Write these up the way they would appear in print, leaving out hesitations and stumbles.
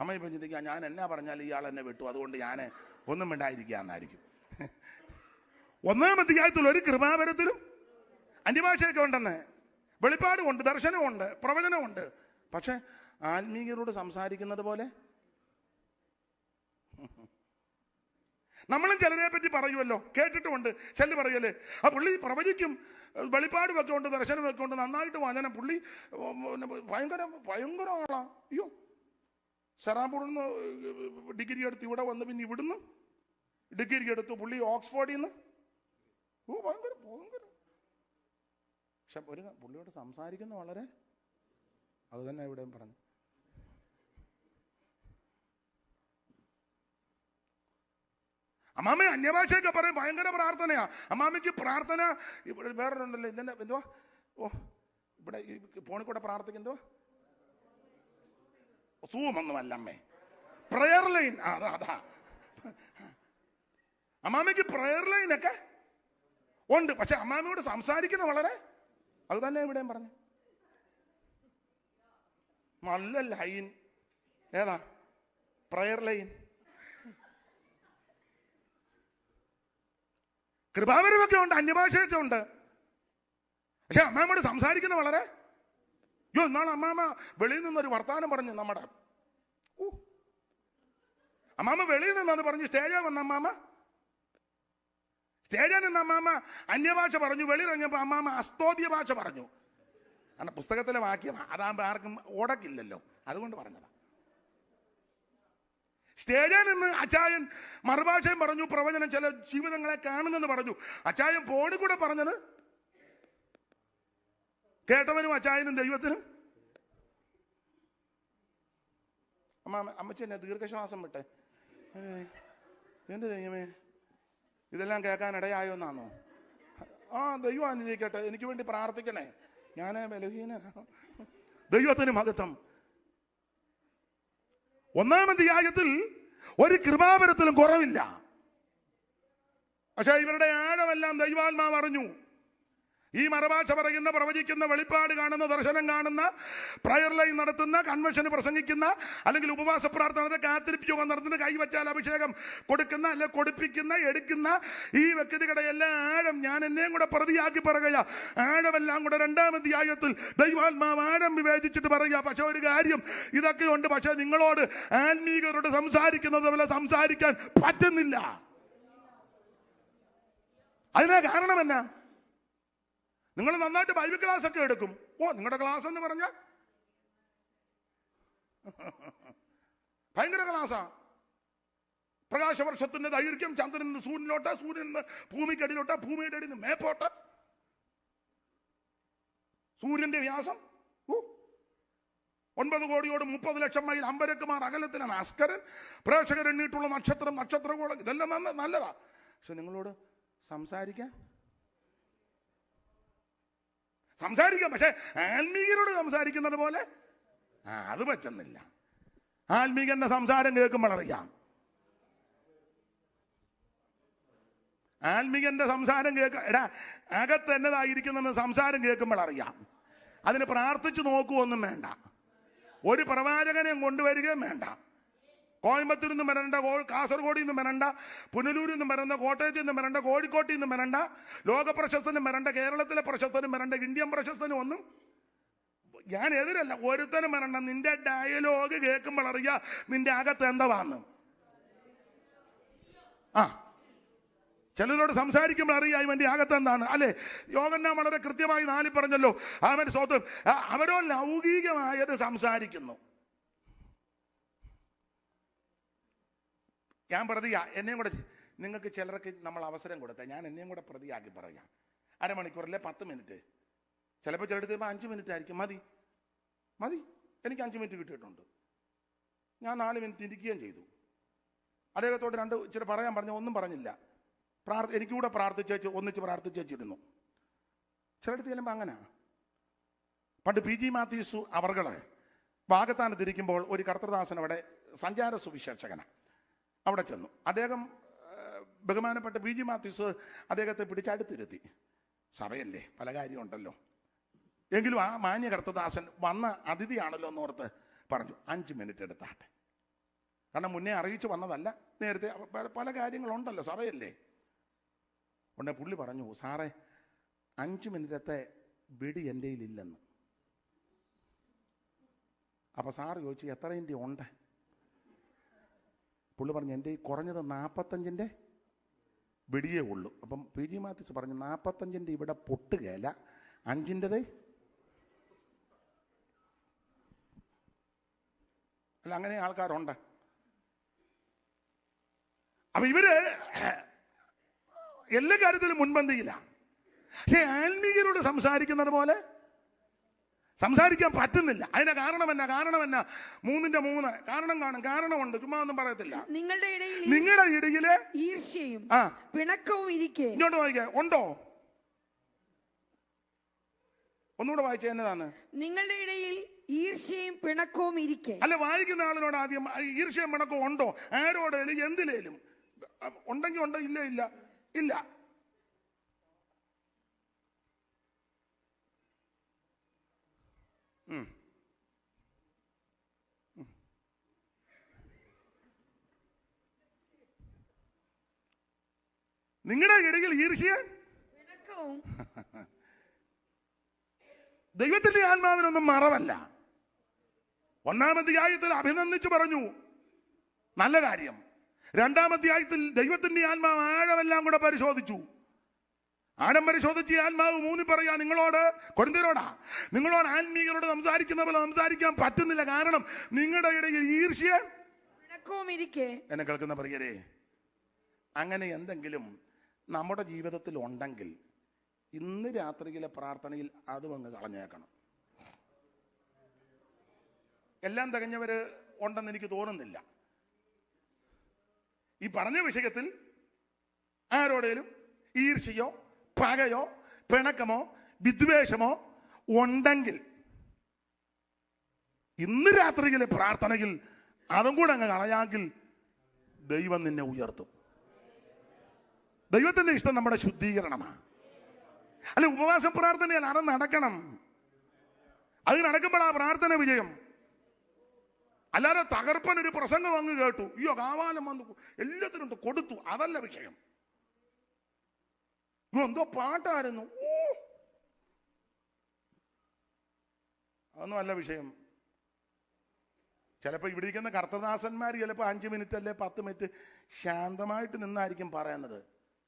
അമ്മ ഇപ്പം ചിന്തിക്കുക, ഞാൻ എന്നാ പറഞ്ഞാൽ ഇയാൾ എന്നെ വിട്ടു, അതുകൊണ്ട് ഞാൻ ഒന്നും മിണ്ടായിരിക്കുക എന്നായിരിക്കും. 1-ാം അധ്യായത്തിൽ ഒരു കൃപാവരത്തിലും അന്യഭാഷയൊക്കെ ഉണ്ടെന്ന്, വെളിപ്പാടുമുണ്ട്, ദർശനമുണ്ട്, പ്രവചനമുണ്ട്. പക്ഷെ ആത്മീയരോട് സംസാരിക്കുന്നത് പോലെ നമ്മളും ചിലരെ പറ്റി പറയുമല്ലോ, കേട്ടിട്ടുമുണ്ട്. ചിലർ പറയല്ലേ, ആ പുള്ളി പ്രവചിക്കും, വെളിപ്പാടും ഒക്കെ ഉണ്ട്, ദർശനമൊക്കെ ഉണ്ട്, നന്നായിട്ട് വചനം, പുള്ളി ഭയങ്കര ഭയങ്കര ആളാ. അയ്യോ, സെറാമ്പൂരിൽ നിന്ന് ഡിഗ്രി എടുത്ത് ഇവിടെ വന്ന്, പിന്നെ ഇവിടുന്ന് ഡിഗ്രി എടുത്തു, പുള്ളി ഓക്സ്ഫോർഡിൽ നിന്ന്. ഓ, ഭയങ്കര ഭയങ്കര. പക്ഷെ ഒരു പുള്ളിയോട് സംസാരിക്കുന്ന വളരെ, അത് തന്നെ ഇവിടെയും പറഞ്ഞു. അമ്മാമ്മ അന്യഭാഷയൊക്കെ പറയും, ഭയങ്കര പ്രാർത്ഥനയാ. അമ്മാമ്മയ്ക്ക് പ്രാർത്ഥന വേറൊരുണ്ടല്ലോ, ഇതിന്റെ എന്തുവാ, ഓ ഇവിടെ ഈ ഫോണിൽ കൂടെ പ്രാർത്ഥിക്കുന്നോ, സൂമൊന്നുമല്ല അമ്മേ, പ്രയർ ലൈൻ. അതാ അമ്മാമ്മയ്ക്ക് പ്രയർ ലൈനൊക്കെ ഉണ്ട്. പക്ഷെ അമ്മാമ്മയോട് സംസാരിക്കുന്ന വളരെ, അത് തന്നെ ഇവിടെയും പറഞ്ഞു. നല്ല ലൈൻ ഏതാ? Prayer line. കൃപാവരമൊക്കെ ഉണ്ട്, അന്യഭാഷയൊക്കെ ഉണ്ട്. പക്ഷെ അമ്മാമ്മയോട് സംസാരിക്കുന്ന വളരെ. ഇന്നാണ് അമ്മാമ്മ വെളിയിൽ നിന്നൊരു വർത്താനം പറഞ്ഞു. നമ്മുടെ അമ്മാമ്മ വെളിയിൽ നിന്നത് പറഞ്ഞു, സ്റ്റേജിൽ വന്ന അമ്മാമ്മ, സ്റ്റേജിൽ നിന്ന് അമ്മാമ്മ അന്യഭാഷ പറഞ്ഞു. വെളിയിറങ്ങിയപ്പോ അമ്മാമ്മ അസ്തോദ്യ ഭാഷ പറഞ്ഞു. കാരണം പുസ്തകത്തിലെ വാക്യം അതാകുമ്പോ ആർക്കും ഓടക്കില്ലല്ലോ, അതുകൊണ്ട് പറഞ്ഞതാ. സ്റ്റേജിൽ നിന്ന് അച്ചായൻ മറുഭാഷയും പറഞ്ഞു, പ്രവചനം, ചില ജീവിതങ്ങളെ കാണുന്നെന്ന് പറഞ്ഞു. അച്ചായൻ ഫോണിൽ കൂടെ പറഞ്ഞത് കേട്ടവനും അച്ചായനും ദൈവത്തിനും. അമ്മച്ചി എന്നെ ദീർഘശ്വാസം വിട്ടെ, എന്റെ ദൈവമേ, ഇതെല്ലാം കേൾക്കാൻ ഇടയായോ എന്നാണോ? ദൈവം അനുഗ്രഹിക്കട്ടെ, എനിക്ക് വേണ്ടി പ്രാർത്ഥിക്കണേ, ഞാൻ ബലഹീനനാണ്. ദൈവത്തിന് മഹത്വം. 1-ാം അധ്യായത്തിൽ ഒരു കൃപാവരത്തിലും കുറവില്ല. പക്ഷെ ഇവരുടെ ആഴമെല്ലാം ദൈവാത്മാവ് അറിഞ്ഞു. ഈ മറുഭാഷ പറയുന്ന, പ്രവചിക്കുന്ന, വെളിപ്പാട് കാണുന്ന, ദർശനം കാണുന്ന, പ്രയർ ലൈൻ നടത്തുന്ന, കൺവെൻഷന് പ്രസംഗിക്കുന്ന, അല്ലെങ്കിൽ ഉപവാസ പ്രാർത്ഥന, കാത്തിരിപ്പ് യോഗം നടത്തുന്ന, കൈവച്ചാൽ അഭിഷേകം കൊടുക്കുന്ന, അല്ലെ കൊടുപ്പിക്കുന്ന, എടുക്കുന്ന ഈ വ്യക്തികളുടെ എല്ലാം ആഴം ഞാൻ എന്നെയും കൂടെ പ്രതിയാക്കി പറയുക. ആഴമെല്ലാം കൂടെ 2-ാം അധ്യായത്തിൽ ദൈവാത്മാവ് ആഴം വിവേചിച്ചിട്ട് പറയുക. പക്ഷെ ഒരു കാര്യം ഇതൊക്കെ ഉണ്ട്, പക്ഷെ നിങ്ങളോട് ആത്മീകരോട് സംസാരിക്കുന്നത് പോലെ സംസാരിക്കാൻ പറ്റുന്നില്ല. അതിനാ കാരണം എന്നാ? നിങ്ങൾ നന്നായിട്ട് ബൈബിൾ ക്ലാസ് ഒക്കെ എടുക്കും. നിങ്ങളുടെ ക്ലാസ് എന്ന് പറഞ്ഞാൽ ഭയങ്കര ക്ലാസ്സാ. പ്രകാശവർഷത്തിന്റെ ദൈർഘ്യം ചന്ദ്രനിൽ നിന്ന് സൂര്യനിലോട്ട്, സൂര്യനിൽ നിന്ന് ഭൂമിക്കടിയിലോട്ട്, ഭൂമിയുടെ അടിയിൽ നിന്ന് മേപ്പോട്ട്, സൂര്യന്റെ വ്യാസം 9 കോടിയോട് 30 ലക്ഷം മൈൽ അമ്പരക്കുമാർ അകലത്തിലാണ് അസ്കരൻ. പ്രേക്ഷകർ എണ്ണീട്ടുള്ള നക്ഷത്രം, നക്ഷത്രഗോളം, ഇതെല്ലാം നല്ലതാ. പക്ഷെ നിങ്ങളോട് സംസാരിക്കാം, പക്ഷെ ആത്മീകരോട് സംസാരിക്കുന്നത് പോലെ അത് പറ്റുന്നില്ല. ആത്മീകന്റെ സംസാരം കേൾക്കുമ്പോൾ അറിയാം. ആത്മീകന്റെ സംസാരം അകത്ത് എന്നതായിരിക്കുന്ന സംസാരം കേൾക്കുമ്പോൾ അറിയാം. അതിന് പ്രാർത്ഥിച്ചു നോക്കുവൊന്നും വേണ്ട, ഒരു പ്രവാചകനെ കൊണ്ടുവരികയും വേണ്ട. കോയമ്പത്തൂരിൽ നിന്നും വരണ്ട, കാസർഗോഡിൽ നിന്നും വരണ്ട, പുനലൂരിൽ നിന്നും വരണ്ട, കോട്ടയത്തിൽ നിന്നും വരണ്ട, കോഴിക്കോട്ടിൽ നിന്നും വരണ്ട, ലോക പ്രശസ്തനും വരണ്ട, കേരളത്തിലെ പ്രശസ്തനും വരണ്ട, ഇന്ത്യൻ പ്രശസ്തനും ഒന്നും ഞാൻ എതിരല്ല. ഒരുത്തനും വരണ്ട. നിന്റെ ഡയലോഗ് കേൾക്കുമ്പോൾ അറിയാ നിന്റെ അകത്ത് എന്താന്ന്. ചിലരോട് സംസാരിക്കുമ്പോൾ അറിയാം ഇവന്റെ അകത്ത് എന്താണ്, അല്ലെ? യോഹന്നാൻ വളരെ കൃത്യമായി 4 പറഞ്ഞല്ലോ, അവൻ സ്വന്തം അവരോ ലൗകികമായത് സംസാരിക്കുന്നു. ഞാൻ പ്രതിയാ, എന്നെയും കൂടെ നിങ്ങൾക്ക് ചിലർക്ക് നമ്മൾ അവസരം കൊടുത്താൽ ഞാൻ എന്നെയും കൂടെ പ്രതിയാക്കി പറയാം. അരമണിക്കൂറല്ലേ 10 മിനിറ്റ്, ചിലപ്പോൾ ചിലടത്ത് 5 മിനിറ്റ് ആയിരിക്കും. മതി എനിക്ക് 5 മിനിറ്റ് കിട്ടിയിട്ടുണ്ട്. ഞാൻ 4 മിനിറ്റ് ഇരിക്കുകയും ചെയ്തു. അദ്ദേഹത്തോട് 2 ഇച്ചിരി പറയാൻ പറഞ്ഞു, ഒന്നും പറഞ്ഞില്ല. എനിക്കൂടെ ഒന്നിച്ച് പ്രാർത്ഥിച്ചിരുന്നു. ചിലടത്ത് ചെല്ലുമ്പോൾ അങ്ങനെ. പണ്ട് PG മാത്യൂസ് അവർകളെ വാഗത്താനത്തിരിക്കുമ്പോൾ ഒരു കർത്തൃദാസൻ അവിടെ സഞ്ചാര സുവിശേഷകനാണ്. അവിടെ ചെന്നു. അദ്ദേഹം ബഹുമാനപ്പെട്ട PG മാത്യൂസ് അദ്ദേഹത്തെ പിടിച്ചടുത്തിരുത്തി. സഭയല്ലേ, പല കാര്യമുണ്ടല്ലോ. എങ്കിലും ആ മാന്യ കർത്തദാസൻ വന്ന അതിഥിയാണല്ലോ എന്നോർത്ത് പറഞ്ഞു, 5 മിനിറ്റ് എടുത്താട്ടെ. കാരണം മുന്നേ അറിയിച്ചു വന്നതല്ല, നേരത്തെ പല കാര്യങ്ങളുണ്ടല്ലോ, സഭയല്ലേ. ഉടനെ പുള്ളി പറഞ്ഞു, സാറേ 5 മിനിറ്റത്തെ വെടി എൻ്റെ കയ്യിലില്ലെന്ന്. അപ്പം സാറ് ചോദിച്ചു, എത്രയിൻ്റെ ഉണ്ട്? പുള്ളി പറഞ്ഞു, എൻ്റെ കുറഞ്ഞത് 45-ൻ്റെ വെടിയേ ഉള്ളൂ. അപ്പം പി ജി മാത്യൂസ് പറഞ്ഞു, 45-ൻ്റെ ഇവിടെ പൊട്ടുകയില്ല, 5-ൻ്റെതേ. അല്ല, അങ്ങനെ ആൾക്കാരുണ്ട്. അപ്പൊ ഇവര് എല്ലാ കാര്യത്തിലും മുൻപന്തിയിലാണ്. പക്ഷെ ആത്മീയരോട് സംസാരിക്കുന്നത് പോലെ സംസാരിക്കാൻ പറ്റുന്നില്ല. അതിന്റെ കാരണം എന്നാ? 3-ന്റെ 3 കാരണം കാണും. കാരണമുണ്ട്, ചുമ്മാ ഒന്നും പറയത്തില്ല. നിങ്ങളുടെ ഇടയില് ഈർഷ്യയും പിണക്കവും ഇരിക്കെ. ഇങ്ങോട്ട് വായിക്കേ, ഉണ്ടോ? ഒന്നുകൂടെ വായിച്ച എന്നതാണ്? നിങ്ങളുടെ ഇടയിൽ ഈർഷ്യയും പിണക്കവും ഇരിക്കെ. അല്ല, വായിക്കുന്ന ആളിനോട് ആദ്യം ഈർഷ്യയും പിണക്കവും ഉണ്ടോ? ആരോടേലും എന്തിലേലും ഉണ്ടെങ്കിൽ ഉണ്ടോ, ഇല്ല ഇല്ല ഇല്ല. നിങ്ങളുടെ ഇടയിൽ ഈർഷ്യ പിണക്കവും. ദൈവത്തിന്റെ ആത്മാവിനൊന്നും മറവല്ല. 1-ാം അധ്യായത്തിൽ അഭിനന്ദിച്ചു പറഞ്ഞു, നല്ല കാര്യം. 2-ാം അധ്യായത്തിൽ ദൈവത്തിന്റെ ആത്മാവ് ആഴമെല്ലാം കൂടെ പരിശോധിച്ചു. ആഴം പരിശോധിച്ച് ആത്മാവ് 3 പറയാ, കൊരിന്ത്യരോടാ, നിങ്ങളോട് ആത്മീയരോട് സംസാരിക്കുന്ന പോലെ സംസാരിക്കാൻ പറ്റുന്നില്ല. കാരണം നിങ്ങളുടെ ഇടയിൽ ഈർഷ്യ പിണക്കവും ഇരിക്കെ. എന്നെ കേൾക്കുന്ന പ്രിയരെ, അങ്ങനെ എന്തെങ്കിലും നമ്മുടെ ജീവിതത്തിൽ ഉണ്ടെങ്കിൽ ഇന്ന് രാത്രിയിലെ പ്രാർത്ഥനയിൽ അതും അങ്ങ് കളഞ്ഞേക്കണം. എല്ലാം തികഞ്ഞവര് ഉണ്ടെന്ന് എനിക്ക് തോന്നുന്നില്ല. ഈ പറഞ്ഞ വിഷയത്തിൽ ആരോടേലും ഈർഷ്യയോ പകയോ പിണക്കമോ വിദ്വേഷമോ ഉണ്ടെങ്കിൽ ഇന്ന് രാത്രിയിലെ പ്രാർത്ഥനയിൽ അതും കൂടെ അങ്ങ് കളയാമെങ്കിൽ ദൈവം നിന്നെ ഉയർത്തും. ദൈവത്തിന്റെ ഇഷ്ടം നമ്മുടെ ശുദ്ധീകരണമാണ്. അല്ലെ, ഉപവാസ പ്രാർത്ഥനയല്ല, അത് നടക്കണം. അത് നടക്കുമ്പോൾ ആ പ്രാർത്ഥന വിജയം. അല്ലാതെ തകർപ്പൻ ഒരു പ്രസംഗം അങ്ങ് കേട്ടു, അയ്യോ കാവാലം വന്നു എല്ലാത്തിനും കൊടുത്തു, അതല്ല വിഷയം. എന്തോ പാട്ടായിരുന്നു, അതൊന്നും അല്ല വിഷയം. ചിലപ്പോൾ ഇവിടെ ഇരിക്കുന്ന കർത്തദാസന്മാർ ചിലപ്പോൾ 5 മിനിറ്റ് അല്ലെ 10 മിനിറ്റ് ശാന്തമായിട്ട് നിന്നായിരിക്കും പറയുന്നത്.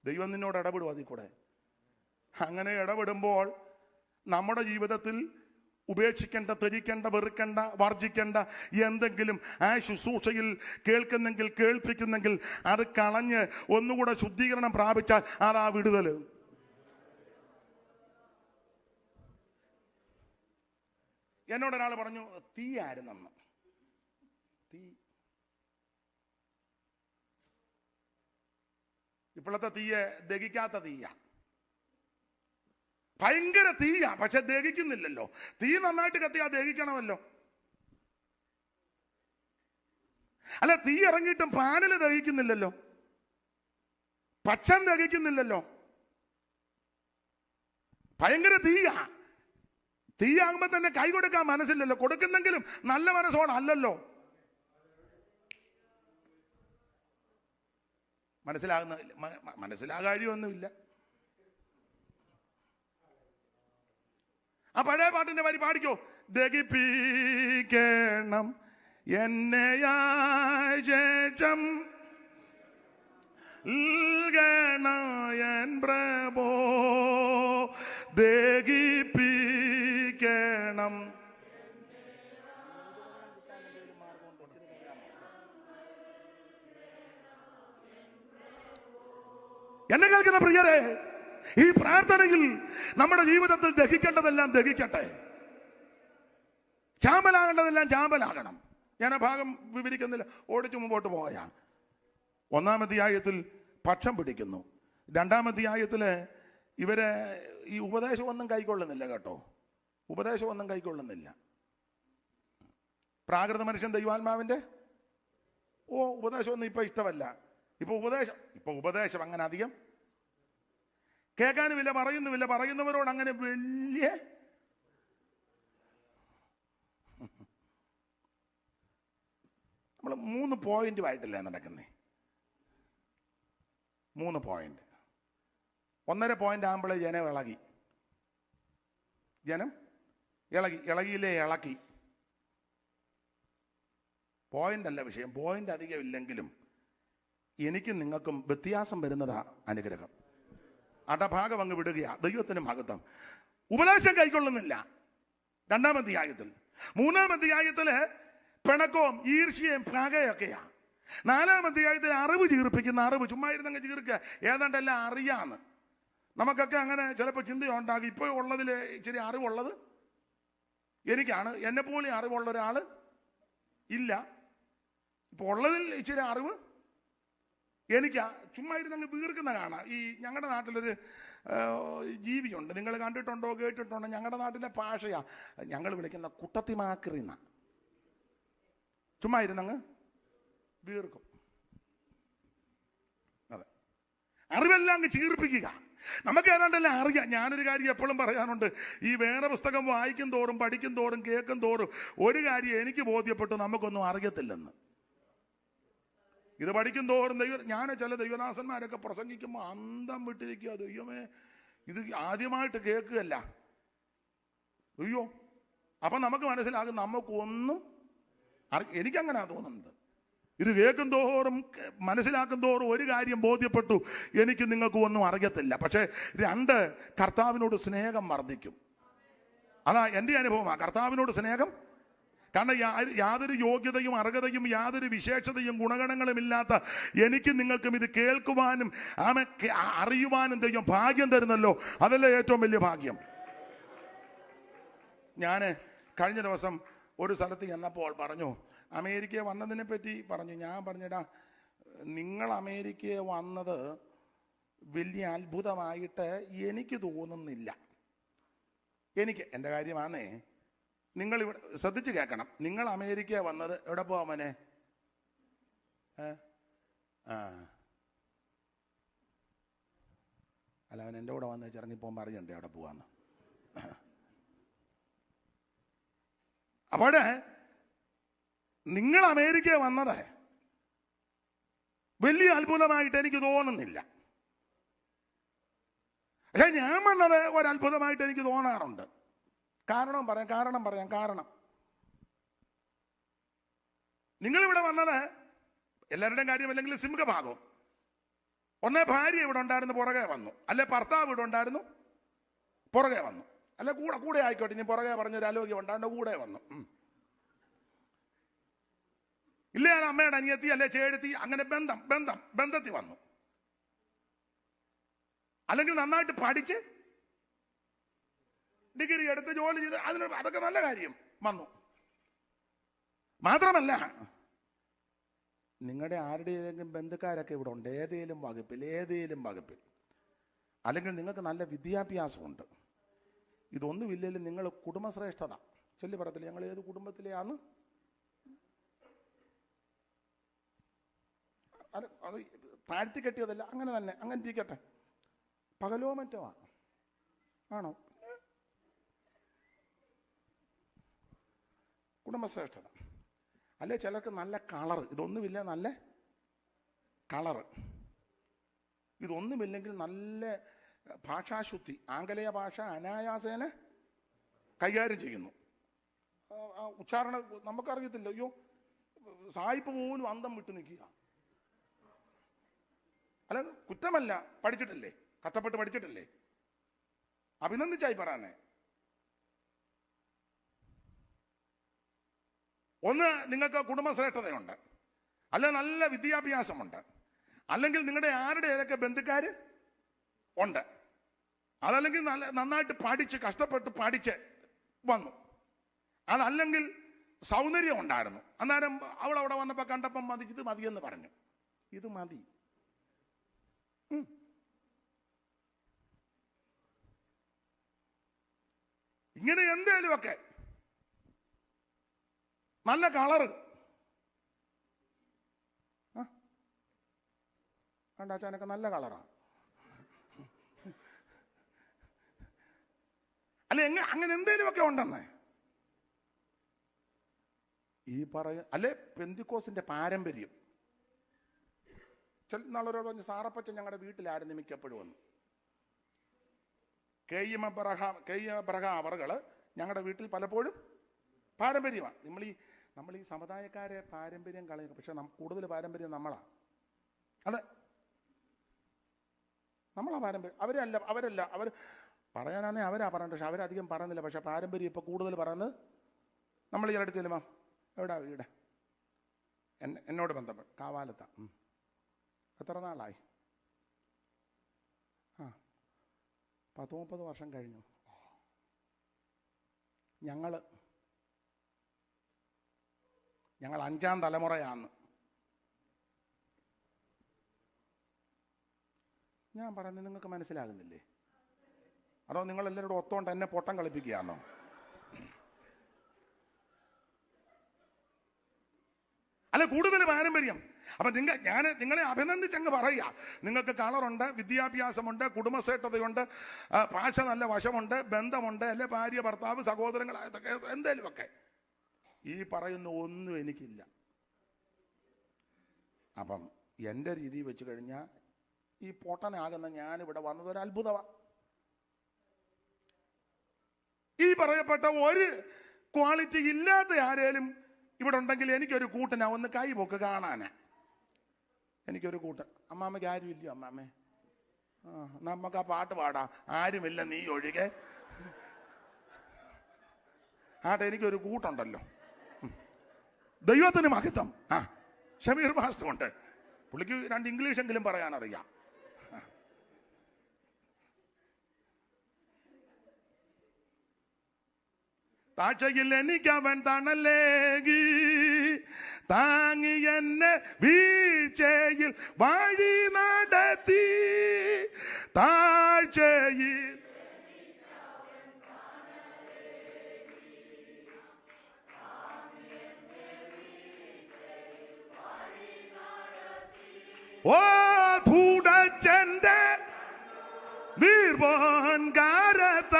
ദൈവം നിന്നോട് ഇടപെടും അതിൽ കൂടെ. അങ്ങനെ ഇടപെടുമ്പോൾ നമ്മുടെ ജീവിതത്തിൽ ഉപേക്ഷിക്കേണ്ട, ത്യജിക്കേണ്ട, വെറുക്കേണ്ട, വർജിക്കേണ്ട എന്തെങ്കിലും ആ ശുശ്രൂഷയിൽ കേൾക്കുന്നെങ്കിൽ, കേൾപ്പിക്കുന്നെങ്കിൽ അത് കളഞ്ഞ് ഒന്നുകൂടെ ശുദ്ധീകരണം പ്രാപിച്ചാൽ അതാ വിടുതൽ. എന്നോടൊരാൾ പറഞ്ഞു, തീയായിരുന്നെന്ന്. തീ ഇപ്പോഴത്തെ തീയെ ദഹിക്കാത്ത തീയ, ഭയങ്കര തീയാ, പക്ഷെ ദഹിക്കുന്നില്ലല്ലോ. തീ നന്നായിട്ട് കത്തിയാ ദഹിക്കണമല്ലോ. അല്ല, തീ ഇറങ്ങിയിട്ടും പാനല് ദഹിക്കുന്നില്ലല്ലോ, പക്ഷം ദഹിക്കുന്നില്ലല്ലോ. ഭയങ്കര തീയാ. തീയാകുമ്പോ തന്നെ കൈ കൊടുക്കാൻ മനസ്സില്ലല്ലോ. കൊടുക്കുന്നെങ്കിലും നല്ല മനസ്സോടല്ലല്ലോ. മനസ്സിലാകാഴിയൊന്നുമില്ല. ആ പഴയ പാട്ടിന്റെ വരി പാടിക്കോ. ദഹിപ്പിക്കണം എന്നെയായ ശേഷം ഗണയൻ പ്രഭോ, ദഹിപ്പിക്കണം. എന്നെ കേൾക്കുന്ന പ്രിയരെ, ഈ പ്രാർത്ഥനയിൽ നമ്മുടെ ജീവിതത്തിൽ ദഹിക്കേണ്ടതെല്ലാം ദഹിക്കട്ടെ, ചാമ്പലാകേണ്ടതെല്ലാം ചാമ്പലാകണം. ഞാൻ ആ ഭാഗം വിവരിക്കുന്നില്ല, ഓടിച്ചു മുമ്പോട്ട് പോയാ. 1-ാം അധ്യായത്തിൽ പക്ഷം പിടിക്കുന്നു. 2-ാം അധ്യായത്തില് ഇവരെ ഈ ഉപദേശമൊന്നും കൈക്കൊള്ളുന്നില്ല കേട്ടോ, ഉപദേശമൊന്നും കൈക്കൊള്ളുന്നില്ല. പ്രാകൃത മനുഷ്യൻ ദൈവാത്മാവിന്റെ ഉപദേശമൊന്നും ഇപ്പൊ ഇഷ്ടമല്ല. ഇപ്പൊ ഉപദേശം അങ്ങനെ അധികം കേൾക്കാനുമില്ല, പറയുന്നുമില്ല. പറയുന്നവരോട് അങ്ങനെ വലിയ നമ്മൾ 3 പോയിന്റുമായിട്ടല്ലേ നടക്കുന്നേ. 3 പോയിന്റ്. 1.5 പോയിന്റ് ആകുമ്പോഴേ ജനം ഇളകി. ഇളകിയില്ലേ? ഇളക്കി. പോയിന്റ് അല്ല വിഷയം. പോയിന്റ് അധികം ഇല്ലെങ്കിലും എനിക്കും നിങ്ങൾക്കും വ്യത്യാസം വരുന്നതാ അനുഗ്രഹം. അടഭാഗം അങ്ങ് വിടുകയാ. ദൈവത്തിന് മഹത്വം. ഉപദേശം കൈക്കൊള്ളുന്നില്ല 2-ാം അധ്യായത്തിൽ. 3-ാം അധ്യായത്തില് പിണക്കവും ഈർഷ്യയും പകയൊക്കെയാ. 4-ാം അധ്യായത്തിൽ അറിവ് ചീർപ്പിക്കുന്ന അറിവ്. ചുമ്മാ ഇരുന്നങ്ങ് ചീർക്കുക, ഏതാണ്ടെല്ലാം അറിയാന്ന്. നമുക്കൊക്കെ അങ്ങനെ ചിലപ്പോൾ ചിന്തയുണ്ടാകും. ഇപ്പോൾ ഉള്ളതിൽ ഇച്ചിരി അറിവുള്ളത് എനിക്കാണ്, എന്നെ പോലെ അറിവുള്ള ഒരാൾ ഇല്ല. ഇപ്പോൾ ഉള്ളതിൽ ഇച്ചിരി അറിവ് എനിക്കാ. ചുമ്മാ ഇരുന്നങ്ങ് വീർക്കുന്ന കാണാം. ഈ ഞങ്ങളുടെ നാട്ടിലൊരു ജീവിയുണ്ട്, നിങ്ങൾ കണ്ടിട്ടുണ്ടോ കേട്ടിട്ടുണ്ടോ? ഞങ്ങളുടെ നാട്ടിലെ ഭാഷയാ ഞങ്ങൾ വിളിക്കുന്ന കുട്ടത്തിമാക്രിന്ന. ചുമ്മാ ഇരുന്നങ്ങ് വീർക്കും. അതെ, അറിവെല്ലാം അങ്ങ് ചീർപ്പിക്കുക. നമുക്ക് ഏതാണ്ടെല്ലാം അറിയാം. ഞാനൊരു കാര്യം എപ്പോഴും പറയാനുണ്ട്, ഈ വേറെ പുസ്തകം വായിക്കും തോറും പഠിക്കും തോറും കേൾക്കും തോറും ഒരു കാര്യം എനിക്ക് ബോധ്യപ്പെട്ടു, നമുക്കൊന്നും അറിയത്തില്ലെന്ന്. ഇത് പഠിക്കും തോറും ഞാൻ ചില ദൈവദാസന്മാരൊക്കെ പ്രസംഗിക്കുമ്പോൾ അന്തം വിട്ടിരിക്കുക. ദൈവമേ, ഇത് ആദ്യമായിട്ട് കേൾക്കുകയല്ല. അയ്യോ, അപ്പം നമുക്ക് മനസ്സിലാകും നമുക്കൊന്നും എനിക്കങ്ങനാ തോന്നുന്നത്. ഇത് കേൾക്കും തോറും മനസ്സിലാക്കും തോറും ഒരു കാര്യം ബോധ്യപ്പെട്ടു, എനിക്ക് നിങ്ങൾക്ക് ഒന്നും അറിയത്തില്ല. പക്ഷേ 2, കർത്താവിനോട് സ്നേഹം വർദ്ധിക്കും. അതാ എൻ്റെ അനുഭവമാണ്. കർത്താവിനോട് സ്നേഹം. കാരണം യാതൊരു യോഗ്യതയും അർഹതയും യാതൊരു വിശേഷതയും ഗുണഗണങ്ങളും ഇല്ലാത്ത എനിക്കും നിങ്ങൾക്കും ഇത് കേൾക്കുവാനും അറിയുവാനും ദൈവം ഭാഗ്യം തരുന്നല്ലോ. അതല്ലേ ഏറ്റവും വലിയ ഭാഗ്യം. ഞാൻ കഴിഞ്ഞ ദിവസം ഒരു സ്ഥലത്ത് ചെന്നപ്പോൾ പറഞ്ഞു, അമേരിക്കയെ വന്നതിനെ പറ്റി പറഞ്ഞു. ഞാൻ പറഞ്ഞിടാ, നിങ്ങൾ അമേരിക്കയെ വന്നത് വലിയ അത്ഭുതമായിട്ട് എനിക്ക് തോന്നുന്നില്ല. എനിക്ക് എൻ്റെ കാര്യമാണേ. നിങ്ങൾ ഇവിടെ ശ്രദ്ധിച്ച് കേൾക്കണം. നിങ്ങൾ അമേരിക്ക വന്നത് എവിടെ പോവാ മോനെ? അല്ല, അവൻ എൻ്റെ കൂടെ വന്ന് ചിറങ്ങിപ്പോകാൻ പറഞ്ഞിട്ടുണ്ട് അവിടെ പോവാന്ന്. അപ്പോഴേ നിങ്ങൾ അമേരിക്ക വന്നത് വലിയ അത്ഭുതമായിട്ട് എനിക്ക് തോന്നുന്നില്ല. പക്ഷെ ഞാൻ വന്നത് ഒരത്ഭുതമായിട്ട് എനിക്ക് തോന്നാറുണ്ട്. കാരണം പറയാം. നിങ്ങളിവിടെ വന്നത് എല്ലാവരുടെയും കാര്യം അല്ലെങ്കിൽ സിംഹഭാഗം. ഒന്നേ ഭാര്യ ഇവിടെ ഉണ്ടായിരുന്നു, പുറകെ വന്നു. അല്ലെ ഭർത്താവ് ഇവിടെ ഉണ്ടായിരുന്നു, പുറകെ വന്നു. അല്ലെ കൂടെ ആയിക്കോട്ടെ, ഇനി പുറകെ പറഞ്ഞൊരു ആലോക്യം ഉണ്ടാണ്ട് കൂടെ വന്നു. ഇല്ല, ഞാൻ അമ്മയുടെ അനിയത്തി അല്ലെ ചേടത്തി, അങ്ങനെ ബന്ധത്തിൽ വന്നു. അല്ലെങ്കിൽ നന്നായിട്ട് പഠിച്ച് ഡിഗ്രി എടുത്ത് ജോലി ചെയ്ത് അതൊക്കെ നല്ല കാര്യം വന്നു. മാത്രമല്ല, നിങ്ങളുടെ ആരുടെ ഏതെങ്കിലും ബന്ധുക്കാരൊക്കെ ഇവിടെ ഉണ്ട്, ഏതെങ്കിലും വകുപ്പിൽ. അല്ലെങ്കിൽ നിങ്ങൾക്ക് നല്ല വിദ്യാഭ്യാസമുണ്ട്. ഇതൊന്നുമില്ലെങ്കിലും നിങ്ങൾ കുടുംബശ്രേഷ്ഠത ചൊല്ലി പറയത്തില്ല, ഞങ്ങൾ ഏത് കുടുംബത്തിലെയാന്ന്. അത് താഴ്ത്തി കെട്ടിയതല്ല, അങ്ങനെ തന്നെ, അങ്ങനെ ഇരിക്കട്ടെ. പകലോ മറ്റോ ആണോ കുടുംബശ്രേഷ്ഠത? അല്ലെ ചിലർക്ക് നല്ല കളർ. ഇതൊന്നുമില്ല, നല്ല കളറ്. ഇതൊന്നുമില്ലെങ്കിൽ നല്ല ഭാഷാശുദ്ധി, ആംഗലേയ ഭാഷ അനായാസേന കൈകാര്യം ചെയ്യുന്നു. ഉച്ചാരണം നമുക്കറിയത്തില്ല. അയ്യോ, സായിപ്പ് പോലും അന്തം വിട്ടു നിൽക്കുക. അല്ല, കുറ്റമല്ല, പഠിച്ചിട്ടില്ലേ, കഷ്ടപ്പെട്ട് പഠിച്ചിട്ടില്ലേ, അഭിനന്ദിച്ചായി പറയാനേ. ഒന്ന്, നിങ്ങൾക്ക് കുടുംബശ്രേഷ്ഠതയുണ്ട്, അല്ലെ നല്ല വിദ്യാഭ്യാസമുണ്ട്, അല്ലെങ്കിൽ നിങ്ങളുടെ ആരുടെ ഏതൊക്കെ ബന്ധുക്കാർ ഉണ്ട്, അതല്ലെങ്കിൽ നന്നായിട്ട് പഠിച്ച് കഷ്ടപ്പെട്ട് പഠിച്ച് വന്നു. അതല്ലെങ്കിൽ സൗന്ദര്യം ഉണ്ടായിരുന്നു. അന്നേരം അവൾ അവിടെ വന്നപ്പോൾ കണ്ടപ്പം മതി, ഇത് മതിയെന്ന് പറഞ്ഞു. ഇത് മതി. ഇങ്ങനെ എന്തേലുമൊക്കെ നല്ല കളറ് കണ്ടാച്ചാനൊക്കെ നല്ല കളറാണ്. അല്ലെ അങ്ങനെ എന്തേലുമൊക്കെ ഉണ്ടെന്നേ. ഈ അല്ലെ പെന്തിക്കോസിന്റെ പാരമ്പര്യം. നാളൊരാൾ പറഞ്ഞു, സാറപ്പച്ച ഞങ്ങളുടെ വീട്ടിലായിരുന്നു മിക്കപ്പോഴും വന്നു. കെ എം എബ്രഹാം അവറുകള് ഞങ്ങളുടെ വീട്ടിൽ പലപ്പോഴും പാരമ്പര്യമാണ്. നമ്മൾ ഈ സമുദായക്കാരെ പാരമ്പര്യം കളയുക. പക്ഷെ കൂടുതൽ പാരമ്പര്യം നമ്മളാ. അതെ, നമ്മളാ പാരമ്പര്യം. അവരല്ല അവർ പറയാനാന്നേ അവരാ പറയുന്നത്. പക്ഷെ അവരധികം പറയുന്നില്ല. പക്ഷെ പാരമ്പര്യം ഇപ്പൊ കൂടുതൽ പറയുന്നത് നമ്മൾ ഈ അടുത്ത് ചെല്ലുമ്പോ എവിടാ വീട്, എന്നോട് ബന്ധപ്പെട്ട് കാവാലത്താ. എത്ര നാളായി? 30 വർഷം കഴിഞ്ഞു. ഞങ്ങൾ 5ാം തലമുറയാന്ന്. ഞാൻ പറയുന്നത് നിങ്ങൾക്ക് മനസ്സിലാകുന്നില്ലേ? അതോ നിങ്ങളെല്ലാവരോടും ഒത്തോണ്ട് എന്നെ പൊട്ടം കളിപ്പിക്കുകയാണോ? അല്ല, കൂടുതൽ പാരമ്പര്യം. അപ്പൊ നിങ്ങളെ അഭിനന്ദിച്ചങ്ങ് പറയുക. നിങ്ങൾക്ക് കളറുണ്ട്, വിദ്യാഭ്യാസമുണ്ട്, കുടുംബശ്രേഷ്ഠതയുണ്ട്, ഭാഷ നല്ല വശമുണ്ട്, ബന്ധമുണ്ട്, അല്ലെ ഭാര്യ ഭർത്താവ് സഹോദരങ്ങൾ, എന്തേലുമൊക്കെ. ഈ പറയുന്ന ഒന്നും എനിക്കില്ല. അപ്പം എൻ്റെ രീതി വെച്ച് കഴിഞ്ഞാൽ ഈ പൊട്ടനാകുന്ന ഞാനിവിടെ വന്നത് ഒരു അത്ഭുതമാണ്. ഈ പറയപ്പെട്ട ഒരു ക്വാളിറ്റി ഇല്ലാത്ത ആരേലും ഇവിടെ ഉണ്ടെങ്കിൽ എനിക്കൊരു കൂട്ടനാ. ഒന്ന് കൈ പൊക്ക് കാണാനാ. എനിക്കൊരു കൂട്ടൻ. അമ്മാമ്മയ്ക്ക് ആരും ഇല്ലയോ? അമ്മാമ്മേ, നമുക്ക് ആ പാട്ട് പാടാം. ആരുമില്ല നീ ഒഴികെ. എനിക്കൊരു കൂട്ടുണ്ടല്ലോ. ദൈവത്തിന് മഹത്വം. ഷമീർ മാസ്റ്റർ ഉണ്ട്. പുള്ളിക്ക് 2 ഇംഗ്ലീഷെങ്കിലും പറയാനറിയാം. താഴ്ചയിൽ എനിക്കവൻ തണലേകി താങ്ങി എന്നെ വീഴ്ചയിൽ വഴി നടത്തി. താഴ്ചയിൽ തുടച്ചെന്റെ നിർവോൻകാരത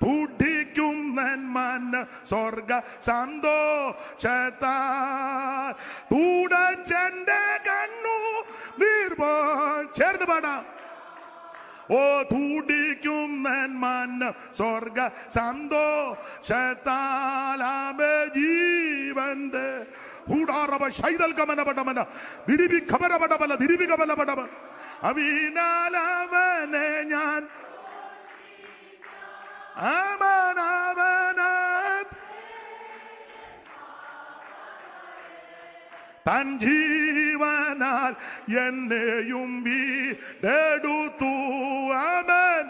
തുടിക്കുന്നൻ മന സ്വർഗ സന്തോഷത്താൽ. തുടച്ചെന്റെ കണ്ണു നിർവോൻ. ചേർന്ന് പാടാം. തുടിക്കുന്നൻ മന സ്വർഗ സന്തോഷത്താലാമേ ജീവന്റെ അവിനാലവനെ ഞാൻ തൻ ജീവനാൽ എന്നെയും വീടെടുത്തു. അവൻ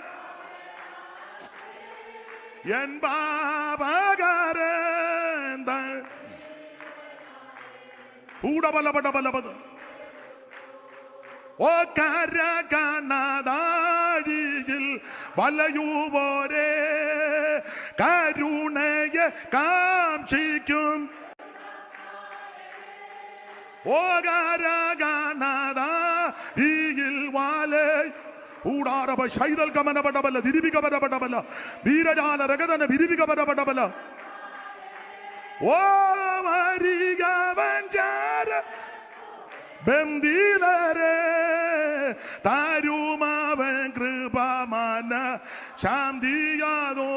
എൻ പാപകാരൻ ൂടബലപടബലപത്. കരകണതാഴിയിൽ വലയുവോരേ കരുണയെ കാംക്ഷിക്കും. കരകണതാഴിയിൽ ൂടാറബ ശൈതൽ കമനപടബല ദിരിവികപരപടബല വീരജാല രഗതന വിരിവികപരപടബല. മരികവഞ്ചാര ബന്ധിതരെ താരുമാവൻ കൃപമാന ശാന്തിയാതോ.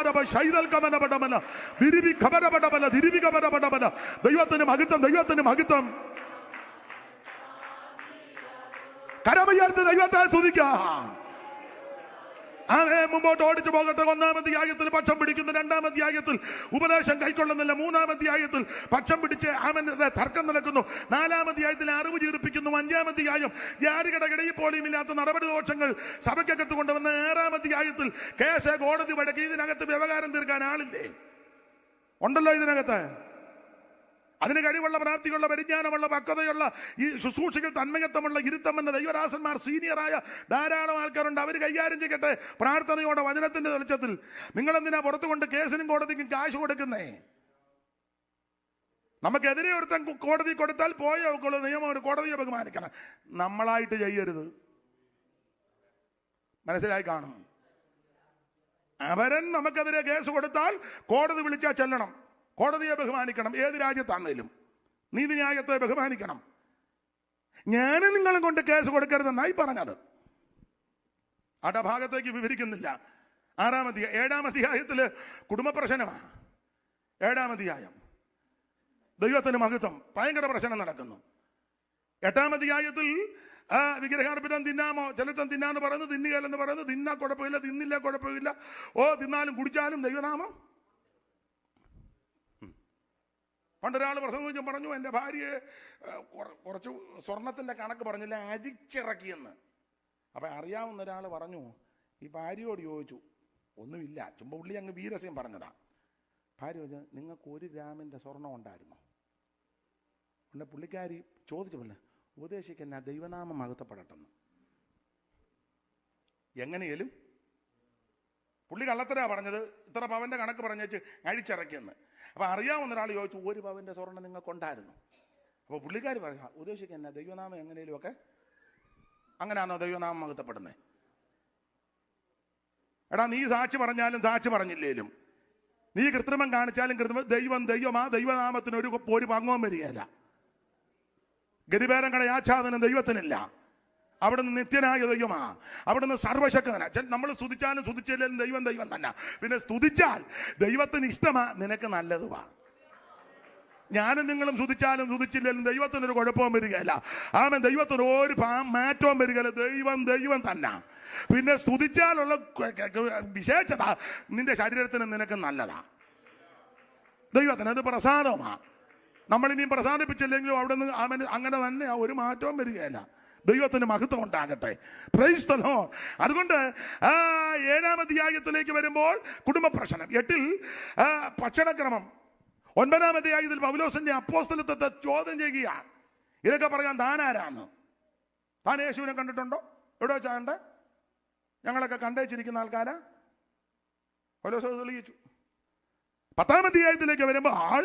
അവൻ ശൈതൽ കമനപടമല വിരിവി ഖബരപടമല ദിരിവി ഖബരപടമല. ദൈവത്തിന് മഹത്വം, ദൈവത്തിന് മഹത്വം. കരമുയർത്ത് ദൈവത്തെ സ്തുതിക്കാം. മുമ്പോട്ട് ഓടിച്ചു പോകട്ടെ. 1-ാം അധ്യായത്തിൽ പക്ഷം പിടിക്കുന്നു. 2-ാം അധ്യായത്തിൽ ഉപദേശം കൈക്കൊള്ളുന്നില്ല. 3-ാം അധ്യായത്തിൽ പക്ഷം പിടിച്ച് തർക്കം നടക്കുന്നു. 4-ാം അധ്യായത്തിൽ അറിവ് ചീർപ്പിക്കുന്നു. 5-ാം അധ്യായം ജാതികടകിടയിൽ പോലും ഇല്ലാത്ത നടപടി ദോഷങ്ങൾ സഭയ്ക്കകത്ത് കൊണ്ടുവന്ന് 6-ാം അധ്യായത്തിൽ കേസ് കോടതി വഴക്കി. ഇതിനകത്ത് വ്യവഹാരം തീർക്കാൻ ആളില്ലേ? ഉണ്ടല്ലോ ഇതിനകത്ത്. അതിന് കഴിവുള്ള, പ്രാപ്തിയുള്ള, പരിജ്ഞാനമുള്ള, പക്വതയുള്ള, ഈ ശുശ്രൂഷകൾ തന്മയത്വമുള്ള, ഇരുത്തമെന്ന ദൈവദാസന്മാർ, സീനിയറായ ധാരാളം ആൾക്കാരുണ്ട്. അവർ കൈകാര്യം ചെയ്യട്ടെ പ്രാർത്ഥനയോടെ വചനത്തിന്റെ വെളിച്ചത്തിൽ. നിങ്ങളെന്തിനാ പുറത്തുകൊണ്ട് കേസിനും കോടതിക്കും കാശ് കൊടുക്കുന്നേ? നമുക്കെതിരെ ഒരുത്തൻ കോടതി കൊടുത്താൽ പോയ നിയമം കോടതിയെ ബഹുമാനിക്കണം. നമ്മളായിട്ട് ചെയ്യരുത്. മനസ്സിലായി കാണും. അവരൻ നമുക്കെതിരെ കേസ് കൊടുത്താൽ കോടതി വിളിച്ചാൽ ചെല്ലണം, കോടതിയെ ബഹുമാനിക്കണം. ഏത് രാജ്യത്താണേലും നീതിന്യായത്തെ ബഹുമാനിക്കണം. ഞാനും നിങ്ങളും കൊണ്ട് കേസ് കൊടുക്കരുതെന്നായി പറഞ്ഞത്. ആ ഭാഗത്തേക്ക് വിവരിക്കുന്നില്ല. 7-ാം അധ്യായത്തില് കുടുംബ പ്രശ്നമാണ്. 7-ാം അധ്യായം ദൈവത്തിന് മഹത്വം, ഭയങ്കര പ്രശ്നം നടക്കുന്നു. 8-ാം അധ്യായത്തിൽ വിഗ്രഹാർപ്പിതം തിന്നാമോ, ചിലത്തം തിന്നാന്ന് പറയുന്നത്, തിന്നുകയെന്ന് പറയുന്നത്, തിന്നാ കുഴപ്പമില്ല, തിന്നില്ല കുഴപ്പമില്ല, തിന്നാലും കുടിച്ചാലും ദൈവനാമം. പണ്ടൊരാൾ പ്രസംഗിച്ചും പറഞ്ഞു, എൻ്റെ ഭാര്യയെ കുറച്ച് സ്വർണത്തിൻ്റെ കണക്ക് പറഞ്ഞില്ല, അടിച്ചിറക്കിയെന്ന്. അപ്പം അറിയാവുന്ന ഒരാൾ പറഞ്ഞു, ഈ ഭാര്യയോട് ചോദിച്ചു, ഒന്നുമില്ല, ചുമ്പ പുള്ളി അങ്ങ് വീരസ്യം പറഞ്ഞതാ. ഭാര്യ ചോദിച്ചാൽ, നിങ്ങൾക്ക് 1 ഗ്രാമിൻ്റെ സ്വർണം ഉണ്ടായിരുന്നു? പിന്നെ പുള്ളിക്കാരി ചോദിച്ചപ്പോൾ, ഉപദേശിക്കുന്ന ദൈവനാമം മഹത്വപ്പെടട്ടെന്ന്. എങ്ങനെയും പുള്ളി കള്ളത്തരാ പറഞ്ഞത്, ഇത്ര പവന്റെ കണക്ക് പറഞ്ഞേച്ച് അഴിച്ചിറക്കിയെന്ന്. അപ്പൊ അറിയാവുന്ന ഒരാൾ ചോദിച്ചു, 1 പവന്റെ സ്വർണ്ണം നിങ്ങൾക്കുണ്ടായിരുന്നു? അപ്പോൾ പുള്ളിക്കാരി പറയാ, ഉദ്ദേശിക്കുന്ന ദൈവനാമം എങ്ങനെയും ഒക്കെ അങ്ങനെയാണോ ദൈവനാമം മഹത്വപ്പെടുന്നത്? എടാ, നീ സാക്ഷി പറഞ്ഞാലും സാക്ഷി പറഞ്ഞില്ലേലും, നീ കൃത്രിമം കാണിച്ചാലും കൃത്രിമം, ദൈവമാ. ദൈവനാമത്തിന് ഒരു പങ്കും വരികയല്ല. ഗരിബേരം കടയാച്ഛാദനം ദൈവത്തിനില്ല. അവിടുന്ന് നിത്യനായ ദൈവമാ, അവിടുന്ന് സർവശക്തനാ. നമ്മൾ സ്തുതിച്ചാലും സ്തുതിച്ചില്ലേലും ദൈവം തന്നെ. പിന്നെ സ്തുതിച്ചാൽ ദൈവത്തിന് ഇഷ്ടമാ, നിനക്ക് നല്ലതുവാ. ഞാനും നിങ്ങളും സ്തുതിച്ചാലും സ്തുതിച്ചില്ലേലും ദൈവത്തിനൊരു കുഴപ്പവും വരികയല്ല. ആമേൻ. ദൈവത്തിന് ഒരു മാറ്റവും വരികയില്ല. ദൈവം തന്നെ. പിന്നെ സ്തുതിച്ചാലുള്ള വിശേഷത നിന്റെ ശരീരത്തിന് നിനക്ക് നല്ലതാ. ദൈവത്തിന് അത് പ്രസാദമാ. നമ്മളിനിയും പ്രസാദിപ്പിച്ചില്ലെങ്കിലും അവിടെ നിന്ന് ആമേൻ അങ്ങനെ തന്നെ ഒരു മാറ്റവും വരികയില്ല. ദൈവത്തിന് മഹത്വം ഉണ്ടാകട്ടെ. Praise the Lord. അതുകൊണ്ട് 7-ാം അധ്യായത്തിലേക്ക് വരുമ്പോൾ കുടുംബ പ്രശ്നം, 8-ൽ ഭക്ഷണക്രമം, 9-ാം അധ്യായത്തിൽ പൗലോസിന്റെ അപ്പോസ്തലത്വത്തെ ചോദ്യം ചെയ്യുക. ഇതൊക്കെ പറയാൻ താൻ ആരാന്ന്? താൻ യേശുവിനെ കണ്ടിട്ടുണ്ടോ? എവിടെ വെച്ചാ കണ്ടേ? ഞങ്ങളൊക്കെ കണ്ടേച്ചിരിക്കുന്ന ആൾക്കാരാ. പൗലോസ് തെളിയിച്ചു. 10-ാം അധ്യായത്തിലേക്ക് വരുമ്പോൾ